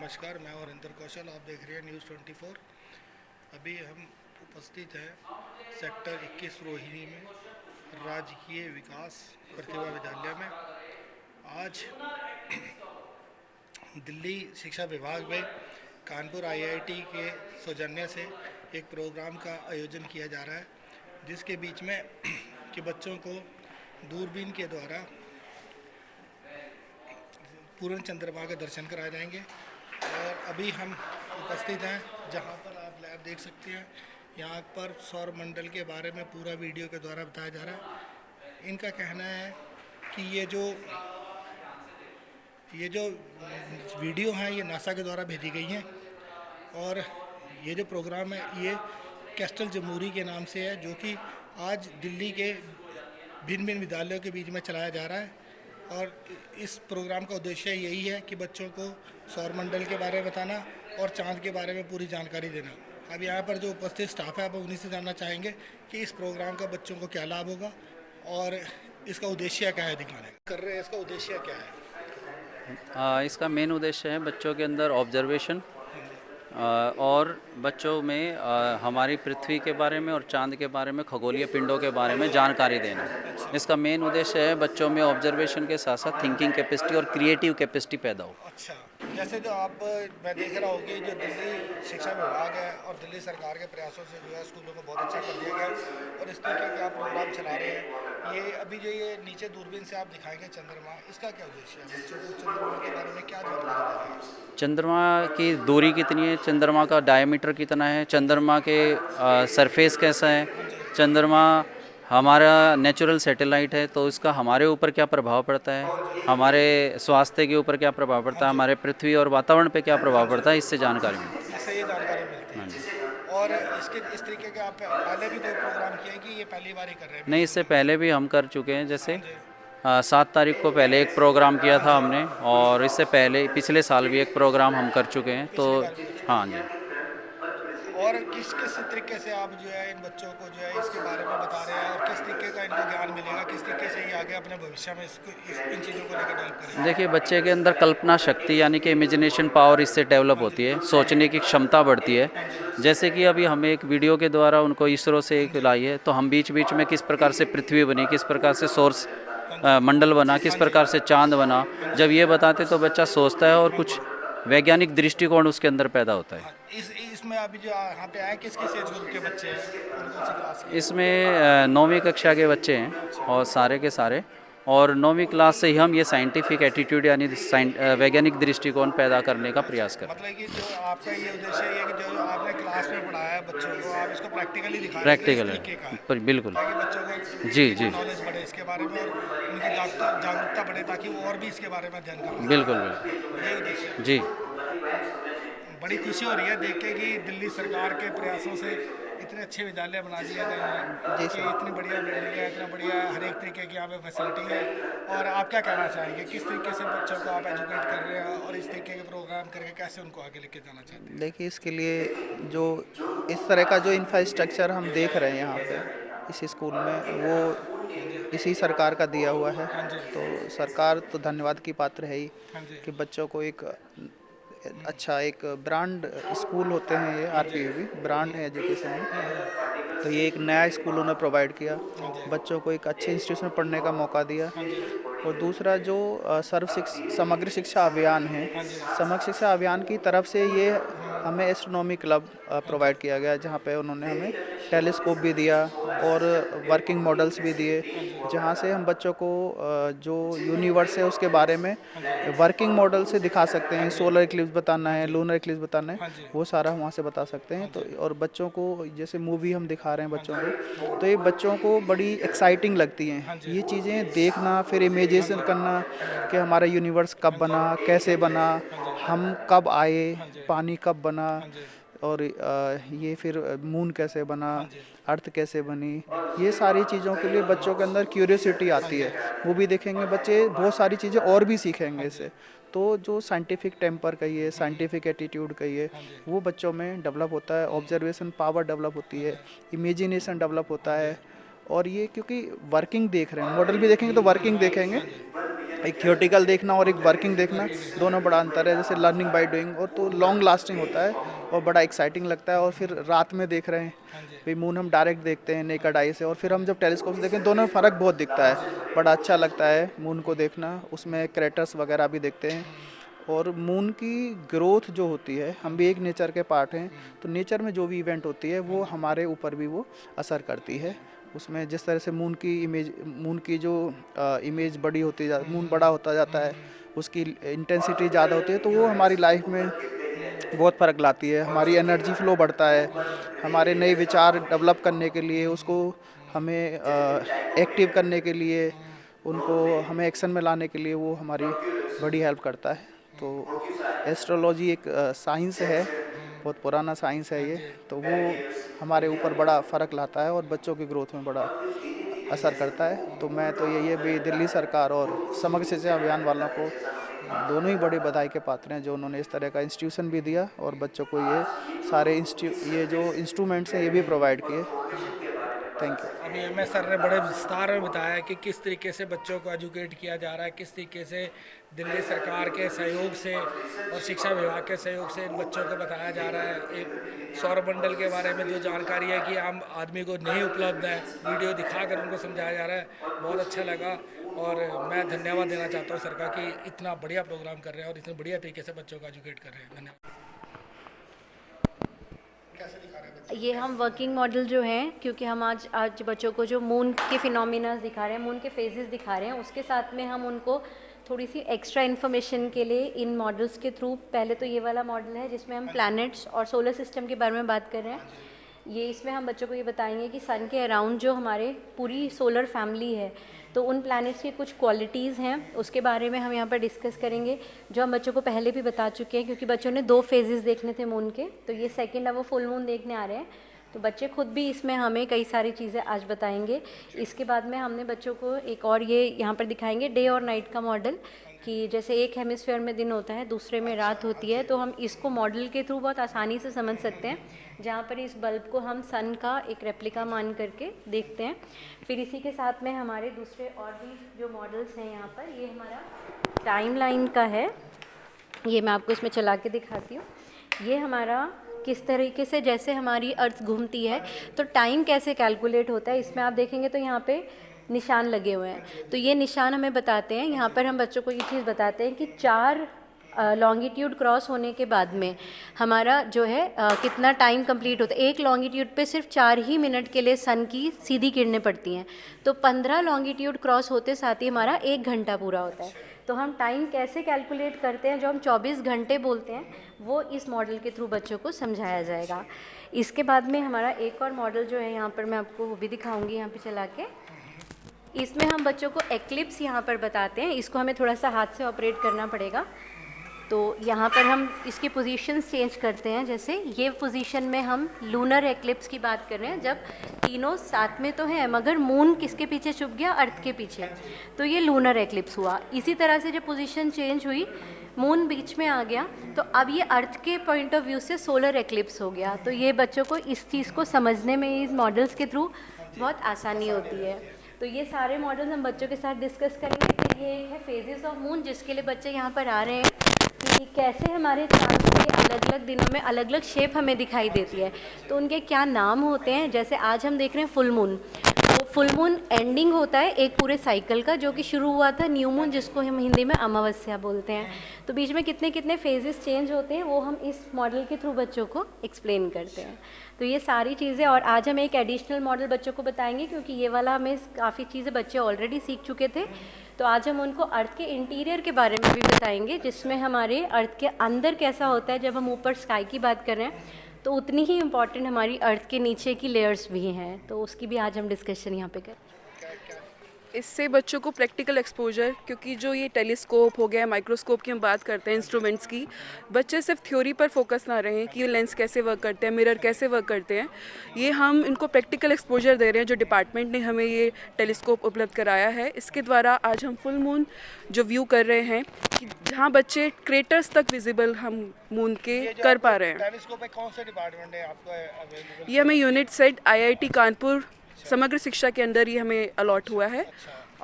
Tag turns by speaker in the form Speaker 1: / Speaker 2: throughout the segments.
Speaker 1: नमस्कार, मैं हरिंदर कौशल। आप देख रहे हैं न्यूज़ 24। अभी हम उपस्थित हैं सेक्टर 21 रोहिणी में राजकीय विकास प्रतिभा विद्यालय में। आज दिल्ली शिक्षा विभाग में कानपुर आईआईटी के सौजन्य से एक प्रोग्राम का आयोजन किया जा रहा है, जिसके बीच में कि बच्चों को दूरबीन के द्वारा पूर्ण चंद्रमा के दर्शन कराए जाएंगे। और अभी हम उपस्थित हैं जहां पर आप लैब देख सकते हैं। यहाँ पर सौर मंडल के बारे में पूरा वीडियो के द्वारा बताया जा रहा है। इनका कहना है कि ये जो वीडियो हैं ये नासा के द्वारा भेजी गई हैं, और ये जो प्रोग्राम है ये कैस्टल जमहूरी के नाम से है, जो कि आज दिल्ली के भिन्न भिन्न विद्यालयों के बीच में चलाया जा रहा है। और इस प्रोग्राम का उद्देश्य यही है कि बच्चों को सौरमंडल के बारे में बताना और चांद के बारे में पूरी जानकारी देना। अब यहाँ पर जो उपस्थित स्टाफ है, आप उन्हीं से जानना चाहेंगे कि इस प्रोग्राम का बच्चों को क्या लाभ होगा और इसका उद्देश्य क्या है, दिखाने कर रहे हैं। इसका उद्देश्य क्या है?
Speaker 2: इसका मेन उद्देश्य है बच्चों के अंदर ऑब्जर्वेशन और बच्चों में हमारी पृथ्वी के बारे में और चांद के बारे में, खगोलीय पिंडों के बारे में जानकारी देना। इसका मेन उद्देश्य है बच्चों में ऑब्जर्वेशन के साथ साथ थिंकिंग कैपेसिटी और क्रिएटिव कैपेसिटी पैदा हो।
Speaker 1: अच्छा, जैसे जो मैं देख रहा हूँ कि जो दिल्ली शिक्षा विभाग है और दिल्ली सरकार के प्रयासों से जो है स्कूलों को बहुत अच्छा कर दिया गया है, और इस तरीके के आप प्रोग्राम चला रहे हैं। ये अभी जो ये नीचे दूरबीन से आप दिखाएंगे चंद्रमा, इसका क्या उद्देश्य है? बच्चों को चंद्रमा के बारे में क्या जानकारी दे रहे हैं?
Speaker 2: चंद्रमा की दूरी कितनी है, चंद्रमा का डायमीटर कितना है, चंद्रमा के सरफेस कैसा है, चंद्रमा हमारा नेचुरल सैटेलाइट है तो इसका हमारे ऊपर क्या प्रभाव पड़ता है, हमारे स्वास्थ्य के ऊपर क्या प्रभाव पड़ता है, हमारे पृथ्वी और वातावरण पे क्या प्रभाव पड़ता है, इससे जानकारी मिलती है।
Speaker 1: इससे ये जानकारी मिलती है।
Speaker 2: हाँ।
Speaker 1: और इस तरीके के आप पहले भी कोई प्रोग्राम किए कि ये पहली बार ही कर रहे हैं?
Speaker 2: नहीं, इससे पहले भी हम कर चुके हैं। जैसे 7 तारीख को पहले एक प्रोग्राम किया था हमने, और इससे पहले पिछले साल भी एक प्रोग्राम हम कर चुके हैं। तो हाँ जी।
Speaker 1: और किस किस तरीके से आप जो है इन बच्चों को जो है इसके बारे में बता रहे हैं, और किस तरीके का इनको ज्ञान मिलेगा, किस तरीके से ये आगे अपने भविष्य में इन चीज़ों को लेकर डेवलप करेंगे?
Speaker 2: देखिए, बच्चे के अंदर कल्पना शक्ति यानी कि इमेजिनेशन पावर इससे डेवलप होती है, सोचने की क्षमता बढ़ती है। जैसे कि अभी हमें एक वीडियो के द्वारा उनको इसरो से एक लाई है, तो हम बीच बीच में किस प्रकार से पृथ्वी बनी, किस प्रकार से सोर्स मंडल बना, किस प्रकार से चांद बना, जब ये बताते तो बच्चा सोचता है और कुछ वैज्ञानिक दृष्टिकोण उसके अंदर पैदा होता है।
Speaker 1: इसमें अभी जो यहाँ पे आए किस किस एज ग्रुप के बच्चे हैं, कौन कौन सी क्लास के?
Speaker 2: इसमें 9वीं कक्षा के बच्चे हैं और सारे के सारे, और 9वीं क्लास से ही हम ये साइंटिफिक एटीट्यूड यानी वैज्ञानिक दृष्टिकोण पैदा करने का प्रयास करें।
Speaker 1: मतलब कि जो आपका ये उद्देश्य है कि जो आपने क्लास में पढ़ाया है बच्चों को, आप इसको प्रैक्टिकली दिखा रहे हैं कि इस
Speaker 2: प्रैक्टिकल
Speaker 1: तरीके का है,
Speaker 2: है, बिल्कुल।
Speaker 1: ताकि बच्चों को
Speaker 2: जी
Speaker 1: इसकी
Speaker 2: जी,
Speaker 1: नॉलेज बढ़े इसके बारे में, और उनकी जागरूकता बढ़े, ताकि वो और भी इसके बारे में अध्ययन कर
Speaker 2: बिल्कुल
Speaker 1: पाए।
Speaker 2: बिल्कुल।
Speaker 1: यही उद्देश्य है।
Speaker 2: जी।
Speaker 1: बड़ी खुशी हो रही है देख के कि दिल्ली सरकार के प्रयासों से इतने अच्छे विद्यालय बना दिए गए हैं, कि इतनी बढ़िया बिल्डिंग है, इतना बढ़िया हर एक तरीके की यहाँ पे फैसिलिटी है। और आप क्या कहना चाहेंगे, किस तरीके से बच्चों को आप एजुकेट कर रहे हैं, और इस तरीके के प्रोग्राम करके कैसे उनको आगे लेके जाना चाहते हैं?
Speaker 3: देखिए, इसके लिए जो इस तरह का जो इंफ्रास्ट्रक्चर हम देख रहे हैं यहाँ पे इस स्कूल में, वो इसी सरकार का दिया हुआ है। तो सरकार तो धन्यवाद की पात्र है ही कि बच्चों को एक अच्छा एक ब्रांड स्कूल होते हैं ये, आरपीयूबी ब्रांड है एजुकेशन में। तो ये एक नया स्कूल उन्होंने प्रोवाइड किया, बच्चों को एक अच्छे इंस्टीट्यूशन में पढ़ने का मौका दिया। और दूसरा जो समग्र शिक्षा अभियान है, समग्र शिक्षा अभियान की तरफ से ये हमें एस्ट्रोनॉमी क्लब प्रोवाइड किया गया, जहाँ पे उन्होंने हमें टेलीस्कोप भी दिया और वर्किंग मॉडल्स भी दिए, जहाँ से हम बच्चों को जो यूनिवर्स है उसके बारे में वर्किंग मॉडल से दिखा सकते हैं। सोलर इक्लिप्स बताना है, लूनर इक्लिप्स बताना है, वो सारा हम वहाँ से बता सकते हैं। तो और बच्चों को जैसे मूवी हम दिखा रहे हैं बच्चों को, तो ये बच्चों को बड़ी एक्साइटिंग लगती हैं ये चीज़ें देखना, फिर इमेजिनेशन करना कि हमारा यूनिवर्स कब बना, कैसे बना, हम कब आए, पानी कब बना, और ये फिर मून कैसे बना, अर्थ कैसे बनी। ये सारी चीज़ों के लिए बच्चों के अंदर क्यूरियोसिटी आती है, वो भी देखेंगे बच्चे, बहुत सारी चीज़ें और भी सीखेंगे इससे। तो जो साइंटिफिक टेम्पर कहिए, साइंटिफिक एटीट्यूड कहिए, वो बच्चों में डेवलप होता है, ऑब्जर्वेशन पावर डेवलप होती है, इमेजिनेशन डेवलप होता है। और ये क्योंकि वर्किंग देख रहे हैं, मॉडल भी देखेंगे तो वर्किंग देखेंगे, एक थियोटिकल देखना और एक वर्किंग देखना, दोनों बड़ा अंतर है। जैसे लर्निंग बाय डूइंग और तो लॉन्ग लास्टिंग होता है और बड़ा एक्साइटिंग लगता है। और फिर रात में देख रहे हैं भाई, मून हम डायरेक्ट देखते हैं नेकड आई से, और फिर हम जब टेलीस्कोप से देखें दोनों में फ़र्क बहुत दिखता है। बड़ा अच्छा लगता है मून को देखना, उसमें क्रेटर्स वगैरह भी देखते हैं। और मून की ग्रोथ जो होती है, हम भी एक नेचर के पार्ट हैं, तो नेचर में जो भी इवेंट होती है वो हमारे ऊपर भी वो असर करती है। उसमें जिस तरह से मून की जो इमेज बड़ी होती मून बड़ा होता जाता है, उसकी इंटेंसिटी ज़्यादा होती है, तो वो हमारी लाइफ में बहुत फ़र्क लाती है। हमारी एनर्जी फ्लो बढ़ता है, हमारे नए विचार डेवलप करने के लिए, उसको हमें एक्टिव करने के लिए, उनको हमें एक्शन में लाने के लिए वो हमारी बड़ी हेल्प करता है। तो एस्ट्रोलॉजी एक साइंस है, बहुत पुराना साइंस है ये, तो वो हमारे ऊपर बड़ा फ़र्क लाता है और बच्चों की ग्रोथ में बड़ा असर करता है। तो मैं तो ये भी दिल्ली सरकार और समग्र शिक्षा अभियान वालों को दोनों ही बड़े बधाई के पात्र हैं, जो उन्होंने इस तरह का इंस्टीट्यूशन भी दिया और बच्चों को ये सारे ये जो इंस्ट्रूमेंट्स हैं ये भी प्रोवाइड किए। Thank you.
Speaker 1: अभी एमएस सर ने बड़े विस्तार में बताया कि किस तरीके से बच्चों को एजुकेट किया जा रहा है, किस तरीके से दिल्ली सरकार के सहयोग से और शिक्षा विभाग के सहयोग से इन बच्चों को बताया जा रहा है। एक सौरमंडल के बारे में जो जानकारी है कि आम आदमी को नहीं उपलब्ध है, वीडियो दिखाकर उनको समझाया जा रहा है, बहुत अच्छा लगा। और मैं धन्यवाद देना चाहता हूँ सरकार की इतना बढ़िया प्रोग्राम कर रहे हैं और इतने बढ़िया तरीके से बच्चों को एजुकेट कर रहे हैं। धन्यवाद।
Speaker 4: ये हम वर्किंग मॉडल जो हैं, क्योंकि हम आज बच्चों को जो मून के फिनोमिना दिखा रहे हैं, मून के फेजेस दिखा रहे हैं, उसके साथ में हम उनको थोड़ी सी एक्स्ट्रा इन्फॉर्मेशन के लिए इन मॉडल्स के थ्रू, पहले तो ये वाला मॉडल है जिसमें हम प्लैनेट्स और सोलर सिस्टम के बारे में बात कर रहे हैं। ये इसमें हम बच्चों को ये बताएंगे कि सन के अराउंड जो हमारे पूरी सोलर फैमिली है, तो उन प्लैनेट्स की कुछ क्वालिटीज़ हैं, उसके बारे में हम यहाँ पर डिस्कस करेंगे, जो हम बच्चों को पहले भी बता चुके हैं, क्योंकि बच्चों ने 2 फेजेस देखने थे मून के, तो ये सेकंड है वो फुल मून देखने आ रहे हैं। तो बच्चे खुद भी इसमें हमें कई सारी चीज़ें आज बताएंगे। इसके बाद में हमने बच्चों को एक और ये यहाँ पर दिखाएंगे डे और नाइट का मॉडल, कि जैसे एक हेमिस्फेयर में दिन होता है, दूसरे में रात होती है, तो हम इसको मॉडल के थ्रू बहुत आसानी से समझ सकते हैं, जहाँ पर इस बल्ब को हम सन का एक रेप्लिका मान करके देखते हैं। फिर इसी के साथ में हमारे दूसरे और भी जो मॉडल्स हैं यहाँ पर, ये हमारा टाइमलाइन का है, ये मैं आपको इसमें चला के दिखाती हूँ। ये हमारा किस तरीके से जैसे हमारी अर्थ घूमती है तो टाइम कैसे कैलकुलेट होता है, इसमें आप देखेंगे तो यहाँ पे निशान लगे हुए हैं। तो ये निशान हमें बताते हैं, यहाँ पर हम बच्चों को ये चीज़ बताते हैं कि 4 लॉन्गिट्यूड क्रॉस होने के बाद में हमारा जो है कितना टाइम कंप्लीट होता है। एक लॉन्गिट्यूड पे सिर्फ 4 ही मिनट के लिए सन की सीधी किरणें पड़ती हैं, तो 15 लॉन्गिट्यूड क्रॉस होते साथ ही हमारा 1 घंटा पूरा होता है। तो हम टाइम कैसे कैलकुलेट करते हैं, जो हम 24 घंटे बोलते हैं, वो इस मॉडल के थ्रू बच्चों को समझाया जाएगा। इसके बाद में हमारा एक और मॉडल जो है यहाँ पर मैं आपको वो भी दिखाऊंगी, यहाँ पे चला के। इसमें हम बच्चों को एक्लिप्स यहाँ पर बताते हैं, इसको हमें थोड़ा सा हाथ से ऑपरेट करना पड़ेगा। तो यहाँ पर हम इसकी पोजीशंस चेंज करते हैं, जैसे ये पोजीशन में हम लूनर एक्लिप्स की बात कर रहे हैं, जब तीनों साथ में तो हैं मगर मून किसके पीछे छुप गया, अर्थ के पीछे, तो ये लूनर एक्लिप्स हुआ। इसी तरह से जब पोजीशन चेंज हुई, मून बीच में आ गया, तो अब ये अर्थ के पॉइंट ऑफ व्यू से सोलर एक्लिप्स हो गया। तो ये बच्चों को इस चीज़ को समझने में इस मॉडल्स के थ्रू बहुत आसानी होती है। तो ये सारे मॉडल्स हम बच्चों के साथ डिस्कस करेंगे। फिर ये है फेजेस ऑफ मून, जिसके लिए बच्चे यहाँ पर आ रहे हैं कि कैसे हमारे चांद के अलग अलग दिनों में अलग अलग शेप हमें दिखाई देती है, तो उनके क्या नाम होते हैं। जैसे आज हम देख रहे हैं फुल मून, तो फुल मून एंडिंग होता है एक पूरे साइकिल का, जो कि शुरू हुआ था न्यू मून, जिसको हम हिंदी में अमावस्या बोलते हैं। तो बीच में कितने कितने फेजेस चेंज होते हैं, वो हम इस मॉडल के थ्रू बच्चों को एक्सप्लेन करते हैं। तो ये सारी चीज़ें, और आज हम एक एडिशनल मॉडल बच्चों को बताएंगे, क्योंकि ये वाला हमें काफ़ी चीज़ें बच्चे ऑलरेडी सीख चुके थे। तो आज हम उनको अर्थ के इंटीरियर के बारे में भी बताएंगे, जिसमें हमारे अर्थ के अंदर कैसा होता है। जब हम ऊपर स्काई की बात कर रहे हैं, तो उतनी ही इम्पॉर्टेंट हमारी अर्थ के नीचे की लेयर्स भी हैं, तो उसकी भी आज हम डिस्कशन यहाँ पे करें।
Speaker 5: इससे बच्चों को प्रैक्टिकल एक्सपोजर, क्योंकि जो ये टेलीस्कोप हो गया, माइक्रोस्कोप की हम बात करते हैं, इंस्ट्रूमेंट्स की, बच्चे सिर्फ थ्योरी पर फोकस ना रहें कि लेंस कैसे वर्क करते हैं, मिरर कैसे वर्क करते हैं। ये हम इनको प्रैक्टिकल एक्सपोजर दे रहे हैं, जो डिपार्टमेंट ने हमें ये टेलीस्कोप उपलब्ध कराया है। इसके द्वारा आज हम फुल मून जो व्यू कर रहे हैं, कि जहाँ बच्चे क्रेटर्स तक विजिबल हम मून के कर पा रहे हैं।
Speaker 1: टेलीस्कोप कौन से डिपार्टमेंट है आपको अवेलेबल?
Speaker 5: ये हमें यूनिट सेट IIT कानपुर समग्र शिक्षा के अंदर ही हमें अलॉट हुआ है।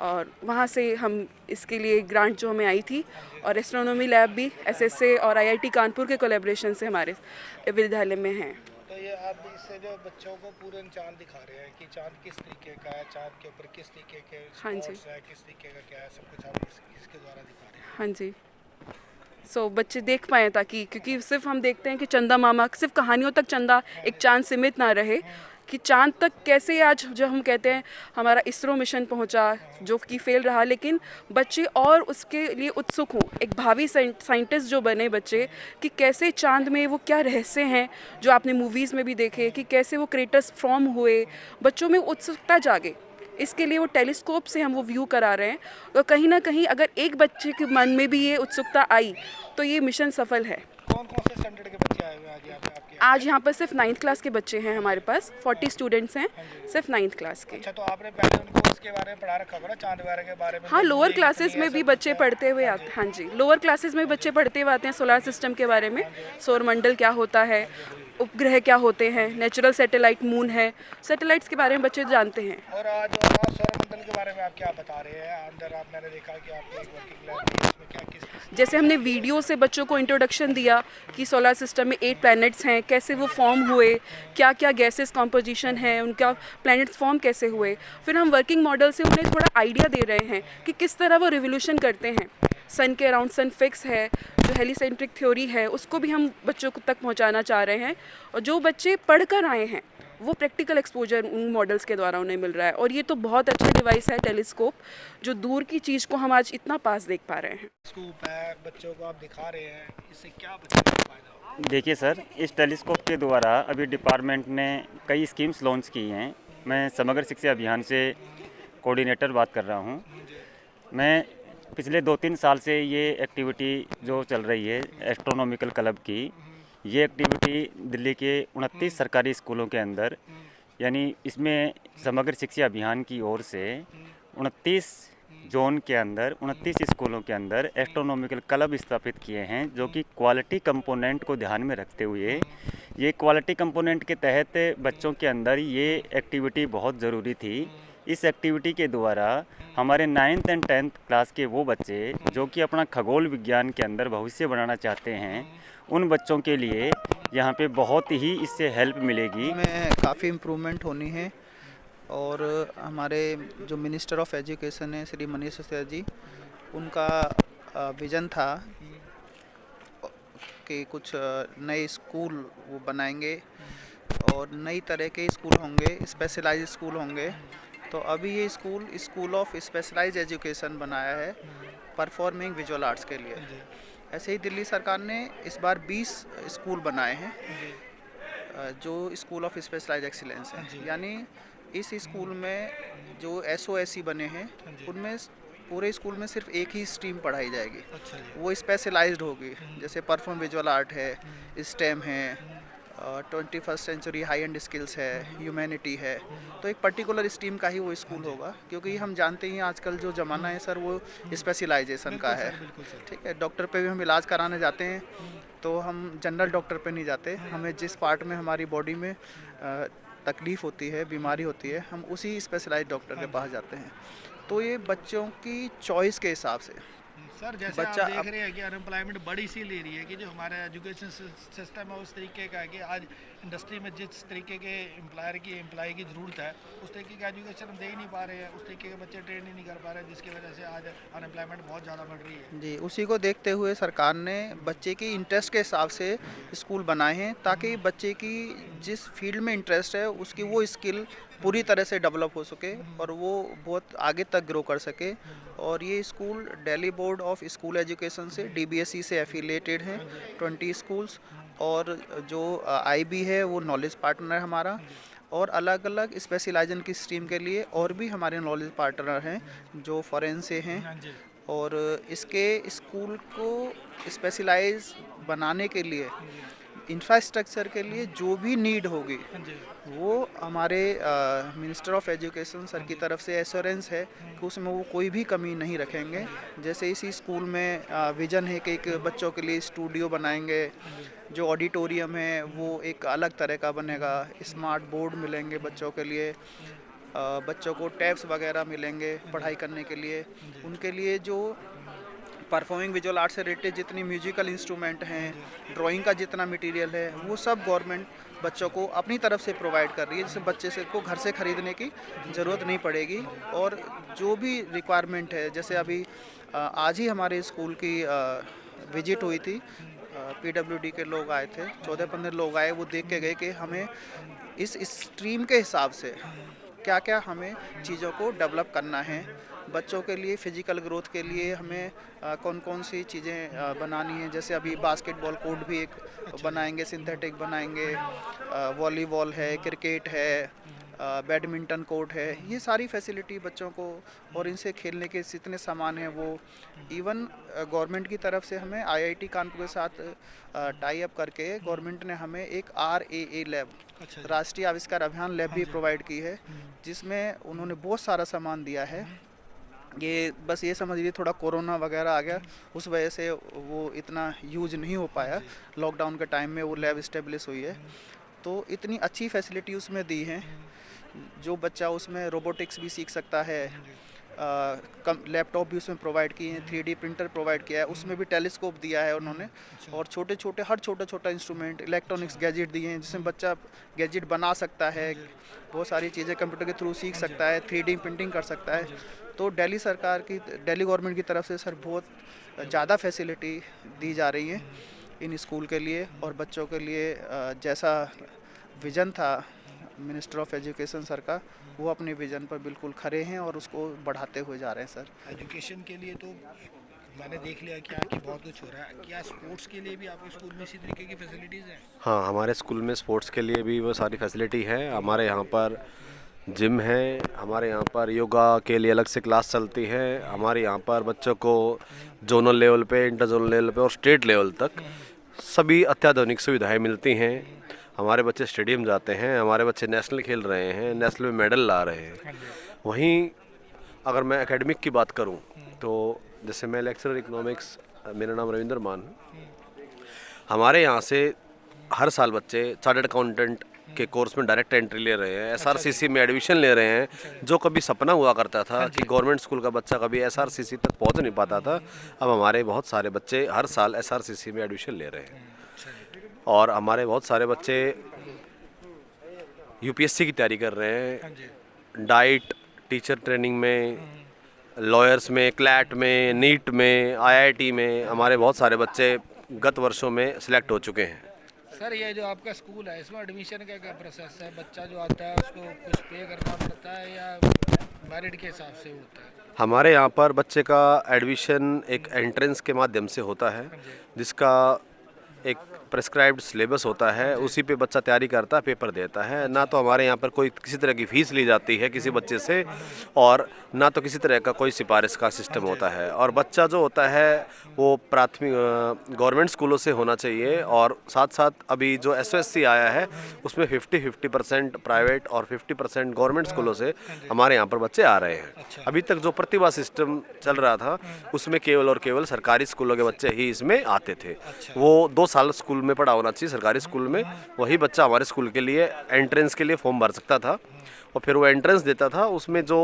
Speaker 5: और वहाँ से हम इसके लिए ग्रांट जो हमें आई थी, और एस्ट्रोनॉमी लैब भी SSA और IIT कानपुर के कोलैबोरेशन से हमारे विद्यालय में हैं।
Speaker 1: तो ये आप इससे जो बच्चों को पूरे चांद दिखा रहे हैं कि चांद किस तरीके का है, चांद के ऊपर किस तरीके के
Speaker 5: हाँ जी।
Speaker 1: स्पॉट्स है, किस तरीके का क्या है, सब कुछ आप इसके द्वारा दिखा रहे हैं।
Speaker 5: हाँ जी। बच्चे देख पाएँ, ताकि क्योंकि सिर्फ हम देखते हैं कि चंदा मामा, सिर्फ कहानियों तक चंदा एक चांद सीमित ना रहे, कि चांद तक कैसे आज जो हम कहते हैं हमारा इसरो मिशन पहुंचा जो कि फेल रहा, लेकिन बच्चे और उसके लिए उत्सुक हों, एक भावी साइंटिस्ट जो बने बच्चे, कि कैसे चांद में वो क्या रहस्य हैं जो आपने मूवीज़ में भी देखे, कि कैसे वो क्रेटर्स फॉर्म हुए, बच्चों में उत्सुकता जागे। इसके लिए वो टेलीस्कोप से हम वो व्यू करा रहे हैं, और कहीं ना कहीं अगर एक बच्चे के मन में भी ये उत्सुकता आई तो ये मिशन सफल है।
Speaker 1: कौन कौन से स्टैंडर्ड के बच्चे आए हुए हैं आज यहाँ पे आपके?
Speaker 5: आज यहाँ पर सिर्फ 9th क्लास के बच्चे हैं हमारे पास, 40 स्टूडेंट्स हैं सिर्फ 9th क्लास के।
Speaker 1: अच्छा, तो आपने पहले उनको इसके बारे में पढ़ा रखा होगा ना, चांद वगैरह के बारे में?
Speaker 5: हाँ, लोअर क्लासेस में भी बच्चे पढ़ते हुए आते हैं। हाँ जी, लोअर क्लासेस में बच्चे पढ़ते हुए आते हैं सोलर सिस्टम के बारे में, सौरमंडल क्या होता है, उपग्रह क्या होते हैं, नेचुरल सैटेलाइट मून है, सैटेलाइट्स के बारे में बच्चे जानते हैं।
Speaker 1: और आज आप सौरमंडल के बारे में आप क्या बता रहे हैं? अंदर मैंने देखा कि आपके एक वर्किंग लैब है, इसमें क्या किस
Speaker 5: जैसे हमने वीडियो से बच्चों को इंट्रोडक्शन दिया कि सोलर सिस्टम में 8 प्लैनेट्स हैं, कैसे वो फॉर्म हुए, क्या क्या गैसेस कॉम्पोजिशन है, उनका प्लैनेट्स फॉर्म कैसे हुए। फिर हम वर्किंग मॉडल से उन्हें थोड़ा आइडिया दे रहे हैं कि किस तरह वो रिवोल्यूशन करते हैं। सन के अराउंड सन फिक्स है, जो हेलिसेंट्रिक थ्योरी है उसको भी हम बच्चों को तक पहुंचाना चाह रहे हैं, और जो बच्चे पढ़ कर आए हैं वो प्रैक्टिकल एक्सपोजर उन मॉडल्स के द्वारा उन्हें मिल रहा है। और ये तो बहुत अच्छा डिवाइस है टेलीस्कोप, जो दूर की चीज़ को हम आज इतना पास देख पा रहे हैं।
Speaker 1: स्कूप है, बच्चों को आप दिखा रहे हैं, इससे क्या बच्चों को फायदा होगा?
Speaker 6: देखिए सर, इस टेलीस्कोप के द्वारा अभी डिपार्टमेंट ने कई स्कीम्स लॉन्च की हैं। मैं समग्र शिक्षा अभियान से कोऑर्डिनेटर बात कर रहा हूँ। मैं पिछले 2-3 साल से ये एक्टिविटी जो चल रही है एस्ट्रोनॉमिकल क्लब की, ये एक्टिविटी दिल्ली के 29 सरकारी स्कूलों के अंदर, यानी इसमें समग्र शिक्षा अभियान की ओर से 29 जोन के अंदर 29 स्कूलों के अंदर एस्ट्रोनॉमिकल क्लब स्थापित किए हैं, जो कि क्वालिटी कंपोनेंट को ध्यान में रखते हुए, ये क्वालिटी कंपोनेंट के तहत बच्चों के अंदर ये एक्टिविटी बहुत ज़रूरी थी। इस एक्टिविटी के द्वारा हमारे 9th एंड 10th क्लास के वो बच्चे जो कि अपना खगोल विज्ञान के अंदर भविष्य बनाना चाहते हैं, उन बच्चों के लिए यहाँ पे बहुत ही इससे हेल्प मिलेगी।
Speaker 3: में काफ़ी इम्प्रूवमेंट होनी है, और हमारे जो मिनिस्टर ऑफ एजुकेशन है श्री मनीष सिसोदिया जी, उनका विज़न था कि कुछ नए स्कूल वो बनाएंगे और नई तरह के स्कूल होंगे, स्पेशलाइज स्कूल होंगे। तो अभी ये स्कूल ऑफ स्पेशलाइज एजुकेशन बनाया है परफॉर्मिंग विजुअल आर्ट्स के लिए। ऐसे ही दिल्ली सरकार ने इस बार 20 स्कूल बनाए हैं जो स्कूल ऑफ स्पेशलाइज एक्सीलेंस है, यानी इस स्कूल में जो SOSE बने हैं उनमें पूरे स्कूल में सिर्फ एक ही स्ट्रीम पढ़ाई जाएगी। वो स्पेशलाइज्ड होगी, जैसे परफॉर्म विजुअल आर्ट है, स्टेम है, 21st century high end skills है, ह्यूमैनिटी है। तो एक पर्टिकुलर स्ट्रीम का ही वो स्कूल होगा, क्योंकि हम जानते हैं आजकल जो ज़माना है सर वो स्पेशलाइजेशन का है। ठीक है, डॉक्टर पे भी हम इलाज कराने जाते हैं तो हम जनरल डॉक्टर पे नहीं जाते, हमें जिस पार्ट में हमारी बॉडी में तकलीफ़ होती है, बीमारी होती है, हम उसी स्पेशलाइज डॉक्टर के पास जाते हैं। तो ये बच्चों की चॉइस के हिसाब से
Speaker 1: सर, जैसे आप देख रहे हैं कि अनएम्प्लॉयमेंट बड़ी सी ले रही है कि जो हमारा एजुकेशन सिस्टम है उस तरीके का है कि आज इंडस्ट्री में जिस तरीके के एम्प्लॉय की ज़रूरत है उस तरीके का एजुकेशन हम दे ही नहीं पा रहे हैं, उस तरीके के बच्चे ट्रेन ही नहीं कर पा रहे हैं, जिसकी वजह से आज अनएम्प्लॉयमेंट बहुत ज़्यादा बढ़ रही है।
Speaker 3: जी, उसी को देखते हुए सरकार ने बच्चे की इंटरेस्ट के हिसाब से स्कूल बनाए हैं, ताकि बच्चे की जिस फील्ड में इंटरेस्ट है उसकी वो स्किल पूरी तरह से डेवलप हो सके और वो बहुत आगे तक ग्रो कर सके। और ये school Delhi board of school education से DBSE से एफिलिएटेड हैं 20 स्कूल्स, और जो IB है वो नॉलेज पार्टनर हमारा, और अलग अलग स्पेशलाइजेशन की स्ट्रीम के लिए और भी हमारे नॉलेज पार्टनर हैं जो फॉरेन से हैं। और इसके स्कूल को स्पेशलाइज बनाने के लिए इंफ्रास्ट्रक्चर के लिए जो भी नीड होगी वो हमारे मिनिस्टर ऑफ एजुकेशन सर की तरफ से एश्योरेंस है कि उसमें वो कोई भी कमी नहीं रखेंगे। जैसे इसी स्कूल में विज़न है कि एक बच्चों के लिए स्टूडियो बनाएंगे, जो ऑडिटोरियम है वो एक अलग तरह का बनेगा, स्मार्ट बोर्ड मिलेंगे बच्चों के लिए, बच्चों को टैब्स वगैरह मिलेंगे पढ़ाई करने के लिए। उनके लिए जो परफॉर्मिंग विजुअल आर्ट से रिलेटेड जितनी म्यूजिकल इंस्ट्रूमेंट हैं, ड्राइंग का जितना मटेरियल है, वो सब गवर्नमेंट बच्चों को अपनी तरफ से प्रोवाइड कर रही है, जिससे बच्चे से को घर से ख़रीदने की ज़रूरत नहीं पड़ेगी। और जो भी रिक्वायरमेंट है, जैसे अभी आज ही हमारे स्कूल की विजिट हुई थी, PWD के लोग आए थे, 14-15 लोग आए, वो देख के गए कि हमें इस स्ट्रीम के हिसाब से क्या क्या हमें चीज़ों को डेवलप करना है। बच्चों के लिए फिजिकल ग्रोथ के लिए हमें कौन कौन सी चीज़ें बनानी है, जैसे अभी बास्केटबॉल कोर्ट भी एक बनाएंगे, सिंथेटिक बनाएंगे, वॉलीबॉल है, क्रिकेट है, बैडमिंटन कोर्ट है, ये सारी फैसिलिटी बच्चों को, और इनसे खेलने के जितने सामान हैं वो इवन गवर्नमेंट की तरफ से हमें IIT कानपुर के साथ टाई अप करके गवर्नमेंट ने हमें एक RAA लैब, राष्ट्रीय आविष्कार अभियान लैब भी प्रोवाइड की है, जिसमें उन्होंने बहुत सारा सामान दिया है। ये बस ये समझ लीजिए थोड़ा कोरोना वगैरह आ गया, उस वजह से वो इतना यूज नहीं हो पाया। लॉकडाउन के टाइम में वो लैब इस्टेब्लिश हुई है, तो इतनी अच्छी फैसिलिटी उसमें दी हैं। जो बच्चा उसमें रोबोटिक्स भी सीख सकता है, लैपटॉप भी उसमें प्रोवाइड किए हैं, 3D प्रिंटर प्रोवाइड किया है, उसमें भी टेलीस्कोप दिया है उन्होंने, और छोटे छोटे हर छोटा छोटा इंस्ट्रूमेंट, इलेक्ट्रॉनिक्स गैजेट दिए हैं, जिसमें बच्चा गैजेट बना सकता है, बहुत सारी चीज़ें कंप्यूटर के थ्रू सीख सकता है, 3D प्रिंटिंग कर सकता है। तो दिल्ली सरकार की, दिल्ली गवर्नमेंट की तरफ से सर बहुत ज़्यादा फैसिलिटी दी जा रही है इन स्कूल के लिए, और बच्चों के लिए जैसा विज़न था मिनिस्टर ऑफ एजुकेशन सर का, वो अपने विज़न पर बिल्कुल खरे हैं और उसको बढ़ाते हुए जा रहे हैं सर।
Speaker 1: एजुकेशन के लिए तो मैंने देख लिया क्या कि बहुत कुछ हो रहा है, क्या स्पोर्ट्स के लिए भी आपके स्कूल में इसी तरीके की फैसिलिटीज़ हैं?
Speaker 7: हाँ, हमारे स्कूल में स्पोर्ट्स के लिए भी वो सारी फैसिलिटी है। हमारे यहाँ पर जिम है, हमारे यहाँ पर योगा के लिए अलग से क्लास चलती है, हमारे यहाँ पर बच्चों को जोनल लेवल पे, इंटर जोनल लेवल पे और स्टेट लेवल तक सभी अत्याधुनिक सुविधाएं मिलती हैं। हमारे बच्चे स्टेडियम जाते हैं, हमारे बच्चे नेशनल खेल रहे हैं, नेशनल में मेडल ला रहे हैं। वहीं अगर मैं एकेडमिक की बात करूं तो जैसे मैं लेक्चरर इकोनॉमिक्स, मेरा नाम रविंद्र मान, हमारे यहाँ से हर साल बच्चे चार्टर्ड अकाउंटेंट के कोर्स में डायरेक्ट एंट्री ले रहे हैं, SRCC में एडमिशन ले रहे हैं। जो कभी सपना हुआ करता था कि गवर्नमेंट स्कूल का बच्चा कभी SRCC तक पहुंच नहीं पाता था, अब हमारे बहुत सारे बच्चे हर साल SRCC में एडमिशन ले रहे हैं। और हमारे बहुत सारे बच्चे UPSC की तैयारी कर रहे हैं, डाइट, टीचर ट्रेनिंग में, लॉयर्स में, क्लैट में, नीट में, IIT में हमारे बहुत सारे बच्चे गत वर्षों में सिलेक्ट हो चुके हैं।
Speaker 1: सर ये जो आपका स्कूल है, इसमें एडमिशन का क्या प्रोसेस है? बच्चा जो आता है उसको कुछ पे करना पड़ता है या मेरिट के हिसाब से होता है?
Speaker 7: हमारे यहाँ पर बच्चे का एडमिशन एक एंट्रेंस के माध्यम से होता है, जिसका एक प्रेस्क्राइब्ड सिलेबस होता है, उसी पे बच्चा तैयारी करता है, पेपर देता है। ना तो हमारे यहाँ पर कोई किसी तरह की फ़ीस ली जाती है किसी बच्चे से, और ना तो किसी तरह का कोई सिफारिश का सिस्टम होता है। और बच्चा जो होता है वो प्राथमिक गवर्नमेंट स्कूलों से होना चाहिए, और साथ साथ अभी जो SOSC आया है उसमें 50% प्राइवेट और 50% गवर्नमेंट स्कूलों से हमारे यहाँ पर बच्चे आ रहे हैं। अभी तक जो प्रतिभा सिस्टम चल रहा था उसमें केवल और केवल सरकारी स्कूलों के बच्चे ही इसमें आते थे। वो 2 साल स्कूल में पढ़ा होना चाहिए सरकारी स्कूल में, वही बच्चा हमारे स्कूल के लिए एंट्रेंस के लिए फॉर्म भर सकता था, और फिर वो एंट्रेंस देता था। उसमें जो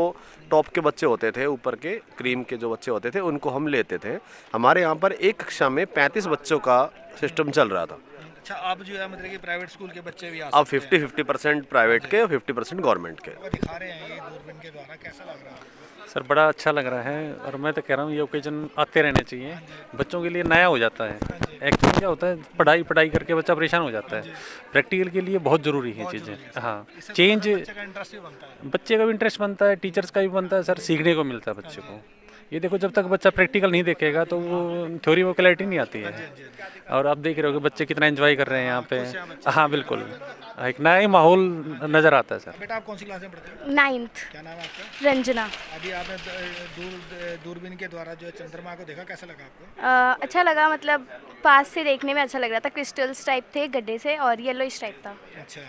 Speaker 7: टॉप के बच्चे होते थे, ऊपर के क्रीम के जो बच्चे होते थे, उनको हम लेते थे। हमारे यहाँ पर एक कक्षा में 35 बच्चों का सिस्टम चल रहा था।
Speaker 1: अच्छा, आप जो है मतलब कि प्राइवेट स्कूल के बच्चे भी आ
Speaker 7: अब
Speaker 1: सकते हैं?
Speaker 7: 50% प्राइवेट के और 50% गवर्नमेंट के।
Speaker 1: वो दिखा रहे हैं ये दूरबीन के द्वारा, कैसा लग रहा है?
Speaker 8: सर बड़ा अच्छा लग रहा है, और मैं तो कह रहा हूँ ये ओकेजन आते रहने चाहिए, बच्चों के लिए नया हो जाता है। एक्चुअली क्या होता है, पढ़ाई करके बच्चा परेशान हो जाता है, प्रैक्टिकल के लिए बहुत ज़रूरी है चीज़ें। हाँ, चेंज
Speaker 1: बच्चे का इंटरेस्ट भी बनता है।
Speaker 8: बच्चे का भी इंटरेस्ट बनता है, टीचर्स का भी बनता है सर, सीखने को मिलता है बच्चे को। ये देखो, जब तक बच्चा प्रैक्टिकल नहीं देखेगा तो वो थ्योरी वो क्लैरिटी नहीं आती है। और आप देख रहे हो कि बच्चे कितना एंजॉय कर रहे हैं यहाँ पे। हाँ बिल्कुल, एक नया ही माहौल नज़र आता है सर।
Speaker 1: बेटा आप कौन सी क्लास में पढ़ते हो?
Speaker 9: 9th।
Speaker 1: क्या नाम है आपका?
Speaker 9: रंजना।
Speaker 1: अभी आपने दूरबीन के द्वारा जो चंद्रमा को देखा, कैसा लगा आपको?
Speaker 9: अच्छा लगा, मतलब पास से देखने में अच्छा लग रहा था। क्रिस्टल्स टाइप थे गड्ढे से, और येलोइश टाइप था
Speaker 1: अच्छा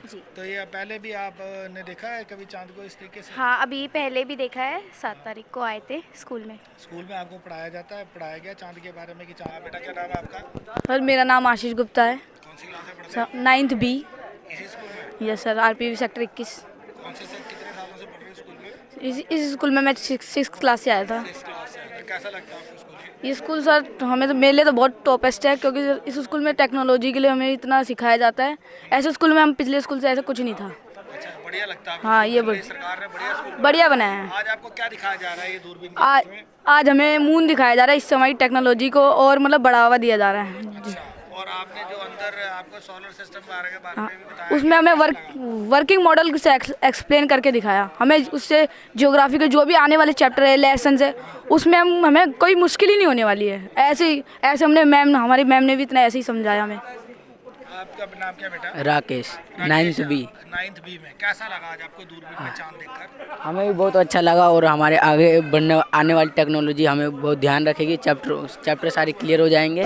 Speaker 9: जी।
Speaker 1: तो ये पहले भी आपने देखा है कभी चांद को इस तरीके से?
Speaker 9: हाँ, अभी पहले भी देखा है, 7 तारीख को आए थे स्कूल में।
Speaker 1: स्कूल में आपको पढ़ाया जाता है, पढ़ाया गया चांद के बारे में कि चांद? बेटा क्या नाम है आपका?
Speaker 10: सर मेरा नाम आशीष गुप्ता है,
Speaker 1: कौन सी क्लास में पढ़ते हैं?
Speaker 10: 9th B।
Speaker 1: इसी स्कूल में?
Speaker 10: Yes sir, RPV sector 21।
Speaker 1: कौन से कितने सालों से
Speaker 10: इस स्कूल में मैं 6th क्लास से आया था।
Speaker 1: कैसा लगता है आपको स्कूल?
Speaker 10: ये स्कूल सर हमें तो मेरे लिए तो बहुत टॉपेस्ट है, क्योंकि इस स्कूल में टेक्नोलॉजी के लिए हमें इतना सिखाया जाता है। ऐसे स्कूल में हम पिछले स्कूल से ऐसा कुछ नहीं था।
Speaker 1: अच्छा, बढ़िया लगता है आपको?
Speaker 10: हाँ, ये
Speaker 1: सरकार ने बढ़िया स्कूल
Speaker 10: बढ़िया बनाया है।
Speaker 1: आज आपको क्या दिखाया जा रहा है ये दूरबीन के बारे में?
Speaker 10: आज हमें मून दिखाया जा रहा है। इससे हमारी टेक्नोलॉजी को और मतलब बढ़ावा दिया जा रहा है।
Speaker 1: अच्छा, और आपने जो अंदर आपको सोलर सिस्टम के बारे में भी बताया,
Speaker 10: उसमें हमें वर्किंग मॉडल से एक्सप्लेन करके दिखाया। हमें उससे ज्योग्राफी के जो भी आने वाले चैप्टर है, लेसन है, उसमें हमें कोई मुश्किल ही नहीं होने वाली है। ऐसे हमने हमारी मैम ने भी इतना ऐसे ही समझाया हमें।
Speaker 1: आपका नाम क्या बेटा?
Speaker 11: Rakesh 9th B।
Speaker 1: 9th B में कैसा लगा आज आपको दूरबीन में चांद देखकर?
Speaker 11: हमें भी बहुत अच्छा लगा और हमारे आगे आने वाली टेक्नोलॉजी हमें बहुत ध्यान रखेगी। चैप्टर सारे क्लियर हो जाएंगे।